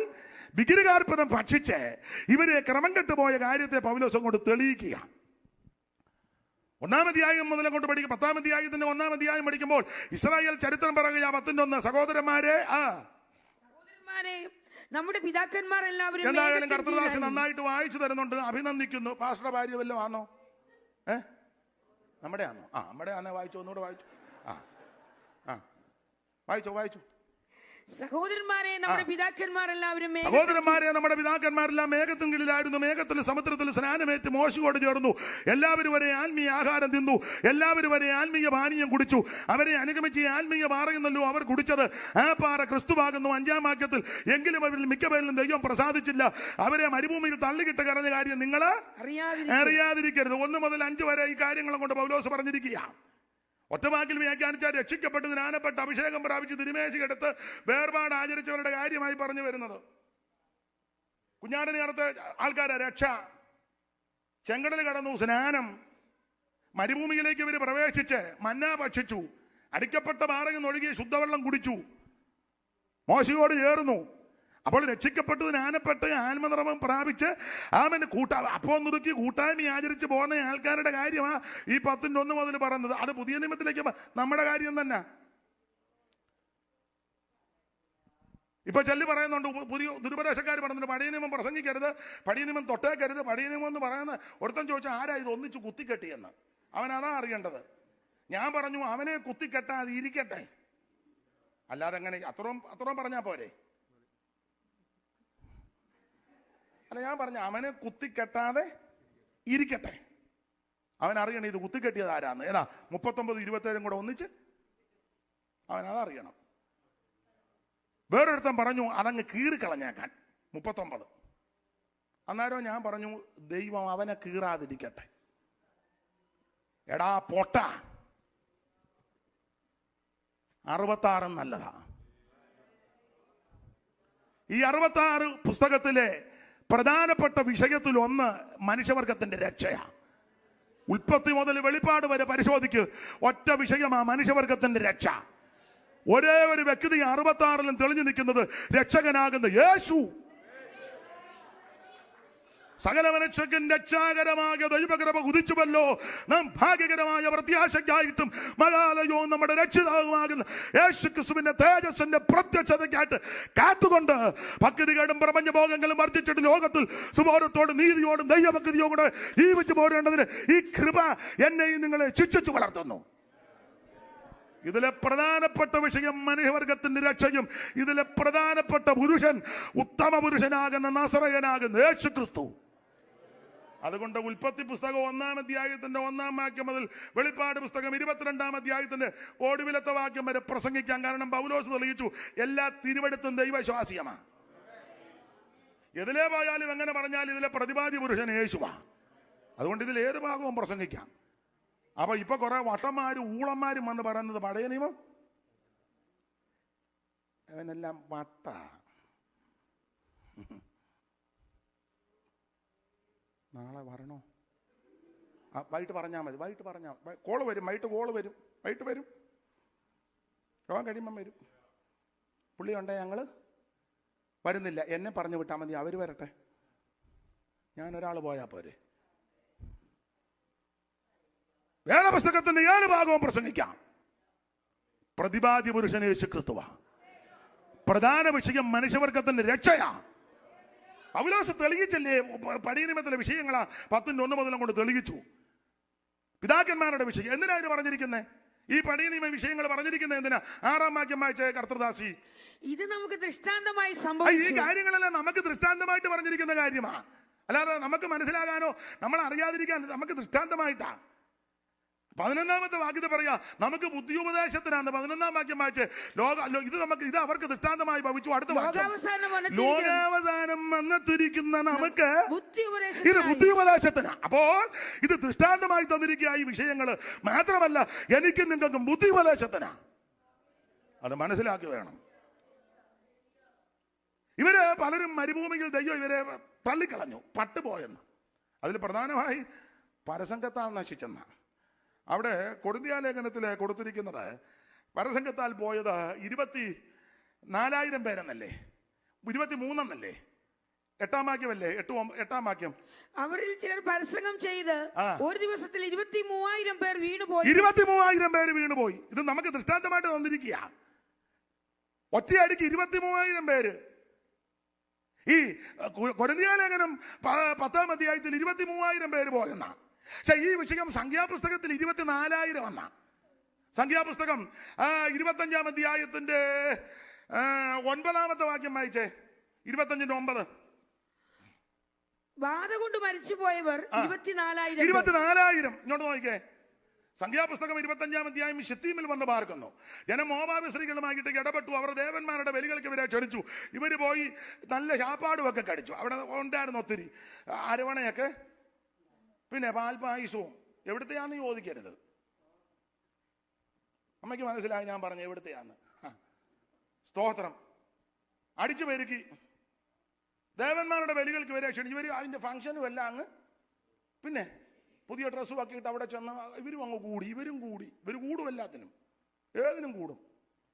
വിഗ്രഹാർപ്പണം ഭക്ഷിച്ച് ഇവരെ ക്രമം കെട്ടുപോയ കാര്യത്തെ പൗലോസ് കൊണ്ട് തെളിയിക്കുക. 1-ാം അധ്യായം മുതൽ കൊണ്ട് പഠിക്കും. 10-ാം അധ്യായത്തിന്റെ 1-ാം അധ്യായം പഠിക്കുമ്പോൾ ഇസ്രായേൽ ചരിത്രം പറയുക 10-1 സഹോദരന്മാരെ നമ്മുടെ പിതാക്കന്മാർ എല്ലാവരും. എന്തായാലും കർത്തൃദാസി നന്നായിട്ട് വായിച്ചു തരുന്നുണ്ട്, അഭിനന്ദിക്കുന്നു. പാസ്റ്റർ ഭാര്യ വല്ലതും ആണോ? നമ്മുടെ ആണോ? നമ്മുടെ ആണോ? വായിച്ചു, ഒന്നുകൂടെ വായിച്ചു. വായിച്ചു. സഹോദരന്മാരെ നമ്മുടെ പിതാക്കന്മാരെല്ലാം മേഘത്തിൻ കീഴിലായിരുന്നു. മേഘത്തിൽ സമുദ്രത്തിൽ സ്നാനമേറ്റ് മോശയോട് ചേർന്നു. എല്ലാവരും വരെ ആത്മീയ ആഹാരം തിന്നു, എല്ലാവരും വരെ ആത്മീയ പാനീയം കുടിച്ചു. അവരെ അനുഗമിച്ച് ആത്മീയ പാറയെന്നല്ലോ അവർ കുടിച്ചത്. ആ പാറ ക്രിസ്തുവാകുന്നു. 5-ാം വാക്യത്തിൽ, എങ്കിലും അവരിൽ മിക്കപേരിലും ദൈവം പ്രസാദിച്ചില്ല. അവരെ മരുഭൂമിയിൽ തള്ളിക്കിട്ട് കറഞ്ഞ കാര്യം നിങ്ങൾ അറിയാതിരിക്കരുത്. 1 മുതൽ 5 വരെ ഈ കാര്യങ്ങളും കൊണ്ട് പൗലോസ് പറഞ്ഞിരിക്കുക. ഒറ്റവാക്കിൽ വ്യാഖ്യാനിച്ചാൽ രക്ഷിക്കപ്പെട്ട് ജ്ഞാനപ്പെട്ട് അഭിഷേകം പ്രാപിച്ച് തിരുമേശയെടുത്ത് വേർപാട് ആചരിച്ചവരുടെ കാര്യമായി പറഞ്ഞു വരുന്നത്. കുഞ്ഞാടിനെ അടുത്ത ആൾക്കാരെ രക്ഷ, ചെങ്കടൽ കടന്നു, സ്നാനം, മരുഭൂമിയിലേക്ക് ഇവർ പ്രവേശിച്ച് മന്ന ഭക്ഷിച്ചു, അടിക്കപ്പെട്ട പാറയിൽ നിന്നൊഴുകിയ ശുദ്ധവെള്ളം കുടിച്ചു, മോശയോട് ചേർന്നു. അപ്പോൾ രക്ഷിക്കപ്പെട്ട് ജ്ഞാനപ്പെട്ട് ആത്മനിറവം പ്രാപിച്ച് ആമന് അപ്പോൾ നുറുക്കി കൂട്ടായ്മ ആചരിച്ച് പോകുന്ന ആൾക്കാരുടെ കാര്യമാ ഈ 10-1 മുതൽ പറയുന്നത്. അത് പുതിയ നിയമത്തിലേക്ക് നമ്മുടെ കാര്യം തന്നെ. ഇപ്പൊ ചെല്ലി പറയുന്നുണ്ട്, പുതിയ ദുരുപദേശക്കാർ പറയുന്നുണ്ട്, പഴയ നിയമം പ്രസംഗിക്കരുത്, പഴയ നിയമം തൊട്ടേക്കരുത്. പഴയ നിയമം എന്ന് പറയുന്ന ഒരുത്തൻ ചോദിച്ചാൽ ആരാ ഇത് ഒന്നിച്ച് കുത്തിക്കെട്ടിയെന്ന്. അവനതാ അറിയേണ്ടത്. ഞാൻ പറഞ്ഞു, അവനെ കുത്തിക്കെട്ടാതെ ഇരിക്കട്ടെ, അല്ലാതെ എങ്ങനെ അത്രയും പറഞ്ഞാൽ പോരെ? അല്ല, ഞാൻ പറഞ്ഞു അവനെ കുത്തിക്കെട്ടാതെ ഇരിക്കട്ടെ. അവൻ അറിയണം ഇത് കുത്തിക്കെട്ടിയത് ആരാന്ന്. ഏതാ 39-27 കൂടെ ഒന്നിച്ച് അവൻ അതറിയണം. വേറൊരുത്തൻ പറഞ്ഞു അതങ്ങ് കീറിക്കളഞ്ഞേക്കാൻ 39. അന്നേരം ഞാൻ പറഞ്ഞു, ദൈവം അവനെ കീറാതിരിക്കട്ടെ. എടാ പൊട്ട, 66 നല്ലതാ. ഈ 66 പുസ്തകത്തിലെ പ്രധാനപ്പെട്ട വിഷയത്തിൽ ഒന്ന് മനുഷ്യവർഗത്തിന്റെ രക്ഷയാ. ഉൽപ്പത്തി മുതൽ വെളിപ്പാട് വരെ പരിശോധിക്ക്, ഒറ്റ വിഷയമാ മനുഷ്യവർഗത്തിന്റെ രക്ഷ. ഒരേ ഒരു വ്യക്തി 66-ലും തെളിഞ്ഞു നിൽക്കുന്നത് രക്ഷകനാകുന്ന യേശു. സകല മനുഷ്യർക്കും രക്ഷാകരമായ ദൈവകൃപ ഉദിച്ചുവല്ലോ. നാം ഭാഗ്യകരമായ പ്രത്യാശയ്ക്കായിട്ടും മഹാലയവും നമ്മുടെ രക്ഷിതാവുമാകുന്ന യേശുക്രിസ്തുവിന്റെ തേജസ്സിന്റെ പ്രത്യക്ഷതയ്ക്കായിട്ട് കാത്തുകൊണ്ട് ഭക്തികേടും പ്രപഞ്ചഭോഗങ്ങളും വർദ്ധിച്ചിട്ട് ലോകത്തിൽ സുബോധത്തോടും നീതിയോടും ദൈവഭക്തിയോടും കൂടെ ജീവിച്ചു പോരേണ്ടതിന് ഈ കൃപ എന്നെയും നിങ്ങളെ ശിക്ഷിച്ചു വളർത്തുന്നു. ഇതിലെ പ്രധാനപ്പെട്ട വിഷയം മനുഷ്യവർഗത്തിന്റെ രക്ഷയും. ഇതിലെ പ്രധാനപ്പെട്ട പുരുഷൻ ഉത്തമ പുരുഷനാകുന്ന നസറയനാകുന്ന യേശുക്രിസ്തു. അതുകൊണ്ട് ഉൽപ്പത്തി പുസ്തകം 1-ാം അധ്യായത്തിന്റെ 1-ാം വാക്യം മുതൽ വെളിപ്പാട് പുസ്തകം 22-ാം അധ്യായത്തിന്റെ ഒടുവിലത്തെ വാക്യം വരെ പ്രസംഗിക്കാൻ കാരണം പൗലോസ് തെളിയിച്ചു എല്ലാ തിരുവെടുത്തും ദൈവവിശ്വാസ്യമാണ്. എതിലേ പോയാലും എങ്ങനെ പറഞ്ഞാൽ ഇതിലെ പ്രതിപാദ്യ പുരുഷൻ യേശുവാ. അതുകൊണ്ട് ഇതിൽ ഏത് ഭാഗവും പ്രസംഗിക്കാം. അപ്പൊ ഇപ്പൊ കുറെ വട്ടന്മാരും ഊളന്മാരും വന്ന് പറയുന്നത് പഴയ നിയമം അവനെല്ലാം വട്ട. നാളെ വരണോ? വൈകിട്ട് പറഞ്ഞാൽ മതി. വൈകിട്ട് പറഞ്ഞാൽ കോള് വരും. വൈകിട്ട് വരും. യോഗം കഴിയുമ്പം വരും. പുള്ളി ഉണ്ടേ ഞങ്ങൾ വരുന്നില്ല, എന്നെ പറഞ്ഞു വിട്ടാൽ മതി, അവർ വരട്ടെ, ഞാനൊരാൾ പോയാൽ പോരെ. വേദപുസ്തകത്തിന്റെ ഏത് ഭാഗവും പ്രസംഗിക്കാം. പ്രതിപാദ്യ പുരുഷൻ യേശുക്രിസ്തുവാ. പ്രധാന വിഷയം മനുഷ്യവർഗത്തിന്റെ രക്ഷയാ. പൗലോസ് തെളിയിച്ചല്ലേ പഴയ നിയമത്തിലെ വിഷയങ്ങളാ 10-1 മുതലും കൊണ്ട് തെളിയിച്ചു. പിതാക്കന്മാരുടെ വിഷയം എന്തിനാ ഇത് പറഞ്ഞിരിക്കുന്നത്? ഈ പഴയ നിയമ വിഷയങ്ങൾ പറഞ്ഞിരിക്കുന്നത് എന്തിനാ? 6-ാം വാക്യം വായിച്ച കർത്തൃദാസി, ഇത് നമുക്ക് ദൃഷ്ടാന്തമായി സംഭവിച്ചു. ഈ കാര്യങ്ങളെല്ലാം നമുക്ക് ദൃഷ്ടാന്തമായിട്ട് പറഞ്ഞിരിക്കുന്ന കാര്യമാ. അല്ലാതെ നമുക്ക് മനസ്സിലാകാനോ നമ്മൾ അറിയാതിരിക്കാൻ നമുക്ക് ദൃഷ്ടാന്തമായിട്ടാ. 11-ാമത്തെ വാക്യത്തിൽ പറയാ നമുക്ക് ബുദ്ധിയുപദേശത്തിനാണ്. 11-ാം വാക്യം വായിച്ച് ഇത് അവർക്ക് ദൃഷ്ടാന്തമായി ഭവിച്ചു. അടുത്ത ലോകാവസാനം വന്നെത്തിരിക്കുന്ന നമുക്ക് ഇത് ബുദ്ധിയുപദേശത്തിനാ. അപ്പോൾ ഇത് ദൃഷ്ടാന്തമായി തന്നിരിക്കുക ഈ വിഷയങ്ങള്. മാത്രമല്ല എനിക്കും നിങ്ങൾക്കും ബുദ്ധിയുപദേശത്തിനാ. അത് മനസ്സിലാക്കി വേണം. ഇവര് പലരും മരുഭൂമിയിൽ ദൈവം ഇവരെ തള്ളിക്കളഞ്ഞു, പട്ടുപോയെന്ന്. അതിൽ പ്രധാനമായി പരസംഗത്താൽ നശിച്ചെന്ന. അവിടെ കൊരിന്ത്യ ലേഖനത്തിൽ കൊടുത്തിരിക്കുന്നത് പരസംഗത്താൽ പോയത് 24,000 പേരെന്നല്ലേ, 23 എന്നല്ലേ, 8-ാം വാക്യമല്ലേ, 8-ാം വാക്യം. അവരിൽ ചിലർ പരസംഗം ചെയ്ത് ഒരു ദിവസത്തിൽ 23,000 പേർ വീണുപോയി. 23,000 പേര് വീണുപോയി. ഇത് നമുക്ക് ദൃഷ്ടാന്തമായിട്ട് തന്നിരിക്കുക. ഒറ്റയടിക്ക് 23,000 പേര്. ഈ കൊരിന്ത്യ ലേഖനം 10-ാം അധ്യായത്തിൽ 23,000 പേര് പോയെന്നാ. പക്ഷെ ഈ വിഷയം സംഖ്യാപുസ്തകത്തിൽ 24,000 വന്ന. സംഖ്യാപുസ്തകം 25-ാം അധ്യായത്തിന്റെ 9-ാമത്തെ വാക്യം വായിച്ചേ. 25-9. ബാധ കൊണ്ട് മരിച്ചുപോയവർ 24,000. 24,000. ഇങ്ങോട്ട് നോക്കിക്കേ. സംഖ്യാപുസ്തകം 25-ാം അധ്യായം ശിത്തീമിൽ വന്ന് പാർക്കുന്നു. ജനം മോവാബ് സ്ത്രീകളുമായിട്ട് ഇടപെട്ടു. അവർ ദേവന്മാരുടെ ബലികൾക്ക് ഇവരെ ക്ഷണിച്ചു. ഇവര് പോയി നല്ല ശാപ്പാടുമൊക്കെ കഴിച്ചു. അവിടെ ഉണ്ടായിരുന്നു ഒത്തിരി അരവണയൊക്കെ, പിന്നെ പാൽപായസവും. എവിടുത്തെയാന്ന് ചോദിക്കരുത്. അമ്മയ്ക്ക് മനസ്സിലായി ഞാൻ പറഞ്ഞു എവിടുത്തെയാന്ന്. സ്തോത്രം. അടിച്ചു പെരുക്കി ദേവന്മാരുടെ ബലികൾക്ക് ഇവരെ ക്ഷണിച്ചു. ഇവർ അതിന്റെ ഫംഗ്ഷനും എല്ലാം അങ്ങ്, പിന്നെ പുതിയ ഡ്രസ്സും ഒക്കെ ഇട്ട് അവിടെ ചെന്ന് ഇവരും അങ്ങ് കൂടി. ഇവരും കൂടി. ഇവർ കൂടും, എല്ലാത്തിനും ഏതിനും കൂടും.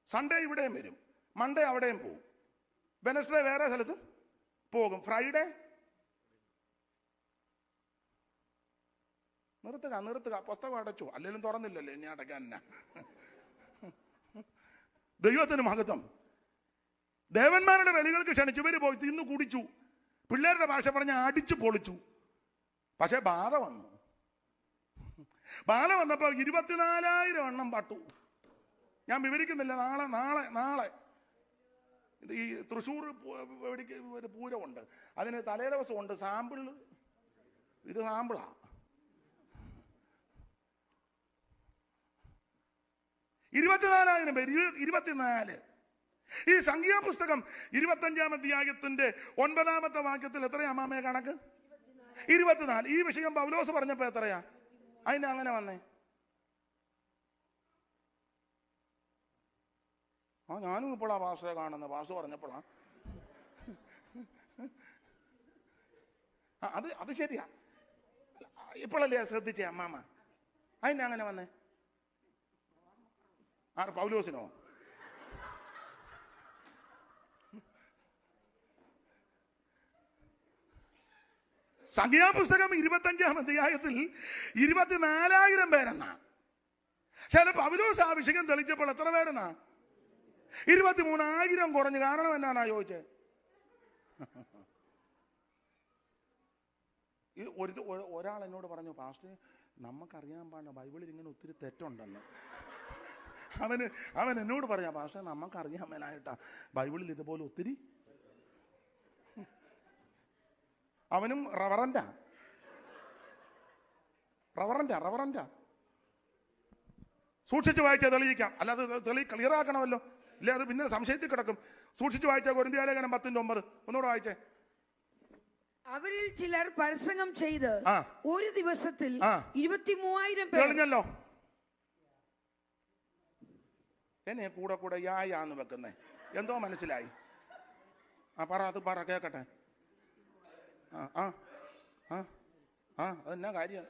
സൺഡേ ഇവിടെയും വരും, മൺഡേ അവിടെയും പോകും, വെനസ്ഡേ വേറെ സ്ഥലത്തും പോകും, ഫ്രൈഡേ നിർത്തുക. പുസ്തകം അടച്ചു, അല്ലെങ്കിലും തുറന്നില്ലല്ലോ, ഇനി അടയ്ക്കാൻ. ദൈവത്തിന് മഹത്വം. ദേവന്മാരുടെ ബലികൾക്ക് ക്ഷണിച്ചു. ഇവര് പോയി തിന്നു കുടിച്ചു. പിള്ളേരുടെ ഭാഷ പറഞ്ഞ അടിച്ചു പൊളിച്ചു. പക്ഷെ ബാധ വന്നു. ബാധ വന്നപ്പോ 24,000 എണ്ണം പട്ടു. ഞാൻ വിവരിക്കുന്നില്ല. നാളെ ഈ തൃശ്ശൂർ ഒരു പൂരമുണ്ട്. അതിന് തലേ ദിവസമുണ്ട് സാമ്പിൾ. ഇത് സാമ്പിളാ. 24,000 പേര്. 24. ഈ സംഖ്യാപുസ്തകം 25-ാം അധ്യായത്തിന്റെ 9-ാമത്തെ വാക്യത്തിൽ എത്രയാ അമ്മാമയെ കണക്ക്? 24. ഈ വിഷയം പൗലോസ് പറഞ്ഞപ്പോ എത്രയാ? അതിന് അങ്ങനെ വന്നേ. ഞാനും ഇപ്പോഴാ പാസ്റ്ററെ കാണുന്നത്. പാസ്റ്റർ പറഞ്ഞപ്പോഴാ. അത് ശരിയാ. ഇപ്പോഴല്ലേ ശ്രദ്ധിച്ചേ അമ്മാമ? അതിന് അങ്ങനെ വന്നേ. പൗലോസിനോ? സംഖ്യാപുസ്തകം 25-ാം അധ്യായത്തിൽ 24,000 പേരെന്നാ. ചില പൗലോസ് അഭിഷേകം തെളിച്ചപ്പോൾ എത്ര പേരെന്നാ? 23,000 കുറഞ്ഞു. കാരണം എന്നാ ചോദിച്ചേ? ഒരാൾ എന്നോട് പറഞ്ഞു, പാസ്റ്റർ നമുക്കറിയാൻ പാടില്ല, ബൈബിളിൽ ഇങ്ങനെ ഒത്തിരി തെറ്റുണ്ടെന്ന്. അവൻ എന്നോട് പറയാ, പാസ്റ്റർ നമുക്കറിയാൻ മേലായിട്ടാ ബൈബിളിൽ ഇതുപോലെ ഒത്തിരി. അവനും റവറന്റാ. സൂക്ഷിച്ച് വായിച്ചാൽ തെളിയിക്കാം, അല്ലാതെ ക്ലിയർ ആക്കണമല്ലോ, ഇല്ലേ അത് പിന്നെ സംശയത്തിൽ കിടക്കും. സൂക്ഷിച്ച് വായിച്ചാൽ കൊരിന്ത്യലേഖനം 10:9 ഒന്നുകൂടെ വായിച്ചേ. അവരിൽ ചിലർ പരസംഗം ചെയ്ത് ഒരു ദിവസത്തിൽ 23,000 പേർ. തെളിഞ്ഞല്ലോ. എന്നെ കൂടെ യാന്ന് വെക്കുന്നേ എന്തോ മനസ്സിലായി? അത് പറ കേക്കട്ടെ. അതെന്നാ കാര്യം?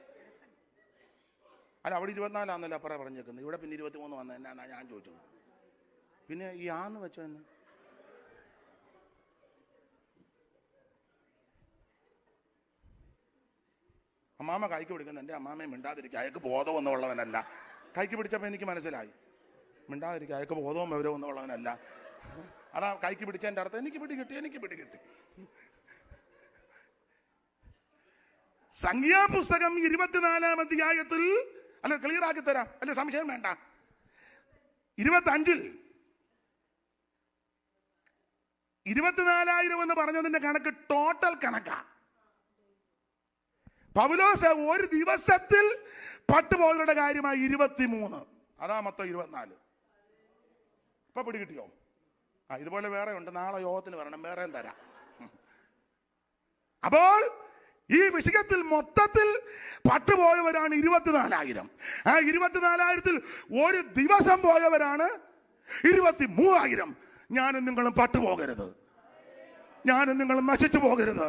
അല്ല, അവിടെ 24 അപ്പുറം പറഞ്ഞേക്കുന്നത്, ഇവിടെ പിന്നെ 23 വന്ന എന്നാ ഞാൻ ചോദിച്ചത്. പിന്നെ ഈ ആന്ന് വെച്ചോ തന്നെ. അമ്മാമ്മ കൈക്ക് പിടിക്കുന്ന എൻ്റെ അമ്മാമ്മയെ മിണ്ടാതിരിക്കുക, അയക്ക് ബോധം ഒന്നുമുള്ളവനല്ല. കൈക്ക് പിടിച്ചപ്പോൾ എനിക്ക് മനസ്സിലായി, മിണ്ടാതിരിക്കുക, അയക്ക് ബോധവും വിവരവും ഒന്നുമുള്ളവനല്ല. അതാ കൈക്ക് പിടിച്ചതിൻ്റെ അർത്ഥം എനിക്ക് പിടികിട്ടി. സംഖ്യാപുസ്തകം 24-ാം അധ്യായത്തിൽ, അല്ല ക്ലിയർ ആക്കി തരാം, അല്ലെ സംശയം വേണ്ട. 25-ൽ 24,000 എന്ന് പറഞ്ഞതിന്റെ കണക്ക് ടോട്ടൽ കണക്കാ. പൗലോസ് ഒരു ദിവസത്തിൽ പട്ടുപോയവരുടെ കാര്യമായി 23, അതാ മൊത്തം 24. ഇപ്പൊ പിടികിട്ടിയോ? ഇതുപോലെ വേറെ ഉണ്ട്, നാളെ യോഗത്തിന് വരണം, വേറെയും തരാം. അപ്പോൾ ഈ വിഷയത്തിൽ മൊത്തത്തിൽ പട്ടുപോയവരാണ് 24,000. ആ 24,000-ൽ ഒരു ദിവസം പോയവരാണ് 23,000. ഞാനും നിങ്ങളും പട്ടുപോകരുത്, ഞാനും നിങ്ങളും നശിച്ചു പോകരുത്,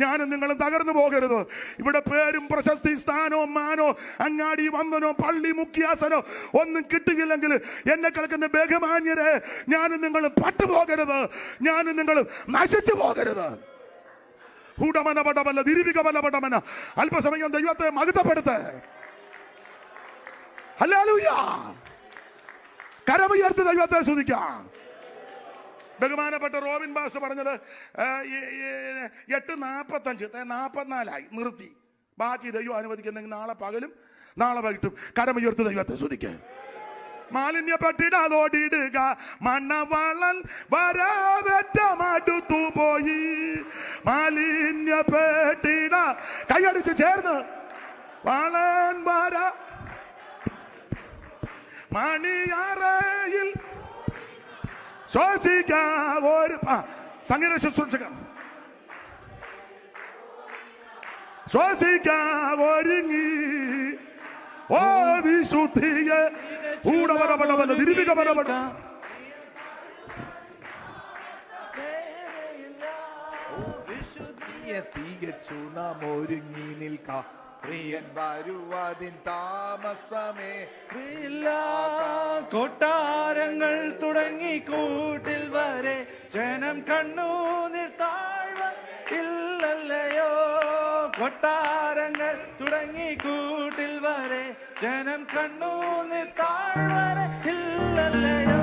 ഞാനും നിങ്ങളും തകർന്നു പോകരുത്. ഇവിടെ പേരും പ്രശസ്തി സ്ഥാനോ മാനോ അങ്ങാടി വന്നനോ പള്ളി മുഖ്യാസനോ ഒന്നും കിട്ടുകയില്ലെങ്കിൽ എന്നെ കേൾക്കുന്ന ബഹുമാന്യരെ, ഞാനും നിങ്ങളും പട്ടുപോകരുത്, ഞാനും നിങ്ങളും നശിച്ചു പോകരുത്. അല്പസമയം ദൈവത്തെ മഹത്വപ്പെടുത്ത്. ഹല്ലേലൂയ. കരമുയർത്തി ദൈവത്തെ സ്തുതിക്കാം. ബഹുമാനപ്പെട്ട റോബിൻ ബാസ് പറഞ്ഞത് 8:45 44 നിർത്തി. ബാക്കി ദൈവം അനുവദിക്കുന്നെങ്കിൽ നാളെ പകലും നാളെ വൈകിട്ടും കരമുയർത്തി ദൈവത്തെ സ്തുതിക്കുക. മാലിന്യപ്പെട്ടിടാതോടിടുക, മണ്ണവളൻ വരവേറ്റമടുത്തു പോയി. മാലിന്യപ്പെട്ടിട കൈയടിച്ച് ചേർന്ന് വളൻ വര മണിയറയിൽ ശ്വസിക്കാൻ ഒരു സംഗീത ശുശ്രൂഷകൻ ശ്വസിക്കാൻ ഒരുങ്ങി. ഓ വിശുദ്ധിയെ ഊടവരപടവല്ല തിരുമികപരപട വിശുദ്ധിയെ തികച്ചു നാം ഒരുങ്ങി നിൽക്കാം. പ്രിയൻ വരുവതിൻ താമസമേ ഇല്ല. കൊട്ടാരങ്ങൾ തുടങ്ങി കൂട്ടിൽ വരെ ജനം കണ്ണൂനിൽ താഴ്വ ഇല്ലല്ലയോ. കൊട്ടാരങ്ങൾ തുടങ്ങി കൂട്ടിൽ വരെ ജനം കണ്ണൂനിൽ താഴ്വര ഇല്ലല്ലയോ.